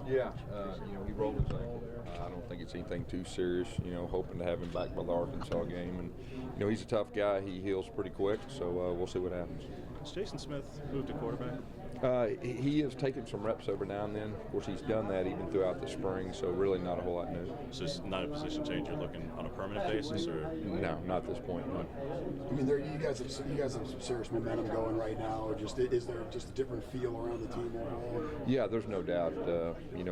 Yeah, he rolled his ankle there. I don't think it's anything too serious. Hoping to have him back by the Arkansas game, and he's a tough guy. He heals pretty quick, so we'll see what happens. Has Jason Smith moved to quarterback? He has taken some reps over now and then. Of course, he's done that even throughout the spring, so really not a whole lot new. So it's not a position change you're looking on a permanent basis, or no, not at this point. No. I mean, you guys have some serious momentum going right now. Or is there just a different feel around the team overall? Yeah, there's no doubt.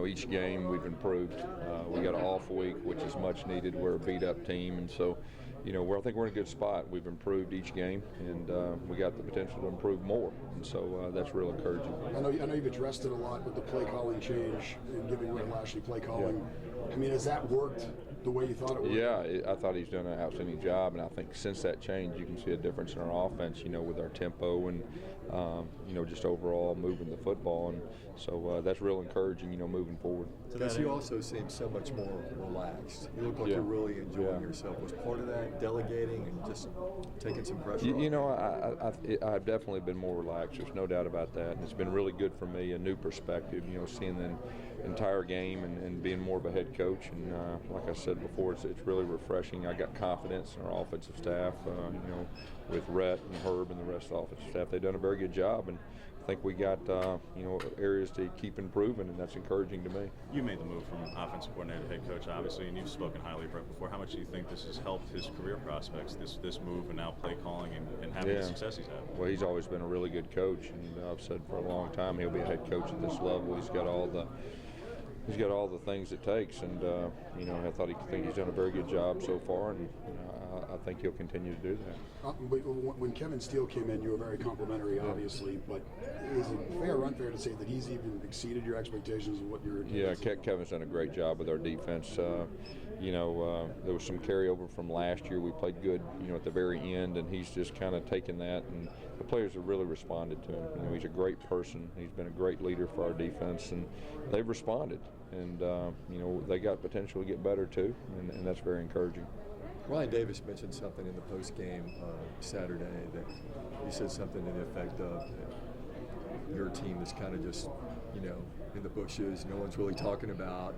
Each game we've improved. We got an off week, which is much needed. We're a beat-up team, and so. I think we're in a good spot. We've improved each game, and we got the potential to improve more, and so that's real encouraging. I know you've addressed it a lot with the play calling change and giving Red Lashley play calling. Yeah. I mean, has that worked the way you thought it would? Yeah, I thought he's done an outstanding job, and I think since that change, you can see a difference in our offense. With our tempo and just overall moving the football, and so that's real encouraging. Moving forward. Because you also seem so much more relaxed. You look like you're really enjoying yourself. Was part of that delegating and just taking some pressure off? I've definitely been more relaxed. There's no doubt about that. And it's been really good for me, a new perspective, seeing the entire game and being more of a head coach. And like I said before, it's really refreshing. I got confidence in our offensive staff, with Rhett and Herb and the rest of the offensive staff. They've done a very good job. And I think we got areas to keep improving, and that's encouraging to me. You made the move from offensive coordinator to head coach, obviously, and you've spoken highly of Brett before. How much do you think this has helped his career prospects, this move and now play calling and having the success he's had? Well, he's always been a really good coach, and I've said for a long time he'll be a head coach at this level. He's got all the things it takes, and I think he's done a very good job so far, and I think he'll continue to do that. When Kevin Steele came in, you were very complimentary, obviously, but is it fair or unfair to say that he's even exceeded your expectations of what you're? Yeah, Kevin's done a great job with our defense. There was some carryover from last year. We played good, at the very end, and he's just kind of taken that, and the players have really responded to him. He's a great person. He's been a great leader for our defense, and they've responded. And they got potential to get better too, and that's very encouraging. Ryan Davis mentioned something in the post-game Saturday that he said something to the effect of your team is kind of just, in the bushes, no one's really talking about.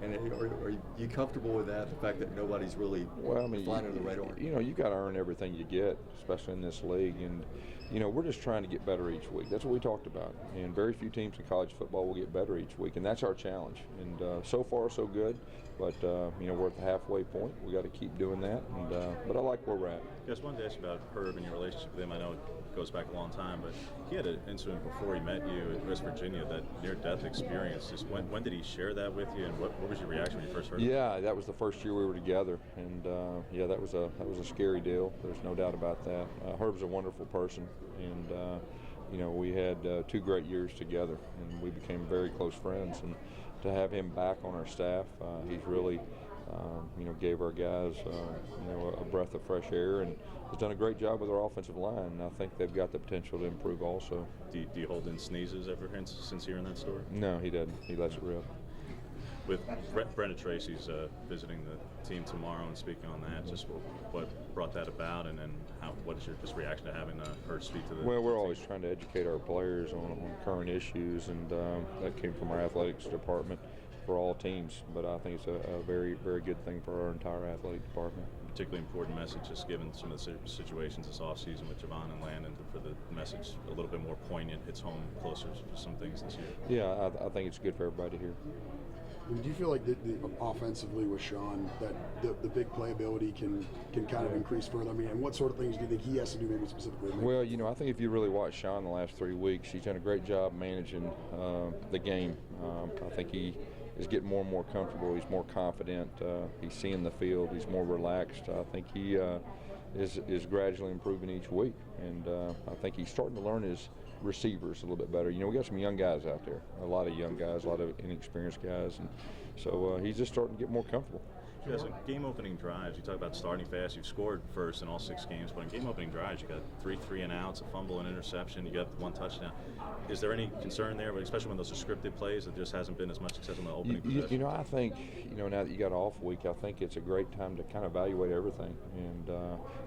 And are you comfortable with that, the fact that nobody's really flying under the radar? You got to earn everything you get, especially in this league. And, we're just trying to get better each week. That's what we talked about. And very few teams in college football will get better each week, and that's our challenge. And so far, so good. But, we're at the halfway point. We got to keep doing that. And but I like where we're at. Yes, I wanted to ask you about Herb and your relationship with him. I know it goes back a long time, but he had an incident before he met you at West Virginia, that near-death experience. Just when did he share that with you, and what was your reaction when you first heard it? Yeah, that was the first year we were together, and that was a scary deal. There's no doubt about that. Herb's a wonderful person, and we had 2 great years together, and we became very close friends. And to have him back on our staff, he's really gave our guys a breath of fresh air, and has done a great job with our offensive line. And I think they've got the potential to improve also. Do you hold in sneezes ever since hearing that story? No, he doesn't. He lets it rip. With Brenda Tracy's visiting the team tomorrow and speaking on that, just what brought that about, and then what is your reaction to having her speak to the Well, we're always trying to educate our players on current issues, and that came from our athletics department for all teams, but I think it's a very, very good thing for our entire athletic department. Particularly important message, just given some of the situations this offseason with Javon and Landon, for the message a little bit more poignant, hits home closer to some things this year. Yeah, I think it's good for everybody to hear. Do you feel like offensively with Sean that the big playability can kind of increase further? I mean, and what sort of things do you think he has to do maybe specifically? Well, I think if you really watch Sean the last 3 weeks, he's done a great job managing the game. I think he is getting more and more comfortable. He's more confident. He's seeing the field. He's more relaxed. I think he is gradually improving each week, and I think he's starting to learn his receivers a little bit better. We got some young guys out there, a lot of young guys, a lot of inexperienced guys, and so he's just starting to get more comfortable. Yes, in game-opening drives, you talk about starting fast. You've scored first in all 6 games, but in game-opening drives, you got 3 and outs, a fumble, an interception. You got 1 touchdown. Is there any concern there, especially when those are scripted plays, that just hasn't been as much success in the opening possession? I think now that you got an off week, I think it's a great time to kind of evaluate everything and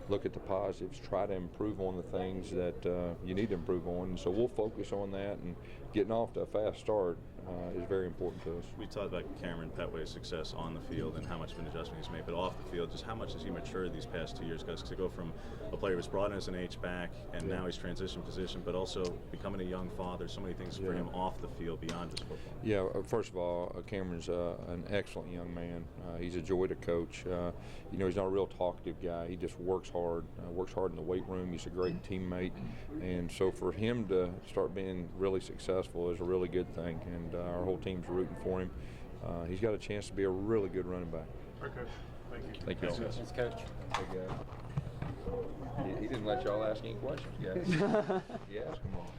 look at the positives, try to improve on the things that you need to improve on. And so we'll focus on that, and getting off to a fast start is very important to us. We talked about Cameron Petway's success on the field and how much of an adjustment he's made, but off the field, just how much has he matured these past 2 years? Because to go from a player who was brought in as an H-back and now he's transitioned position, but also becoming a young father, so many things for him off the field beyond just football. Yeah, first of all, Cameron's an excellent young man. He's a joy to coach. You know, he's not a real talkative guy. He just works hard in the weight room. He's a great teammate. And so for him to start being really successful is a really good thing. And our whole team's rooting for him. He's got a chance to be a really good running back. Okay, thank you. Thank you all. Thanks, Coach. Hey, guys. He didn't let y'all ask any questions, guys. He asked them all.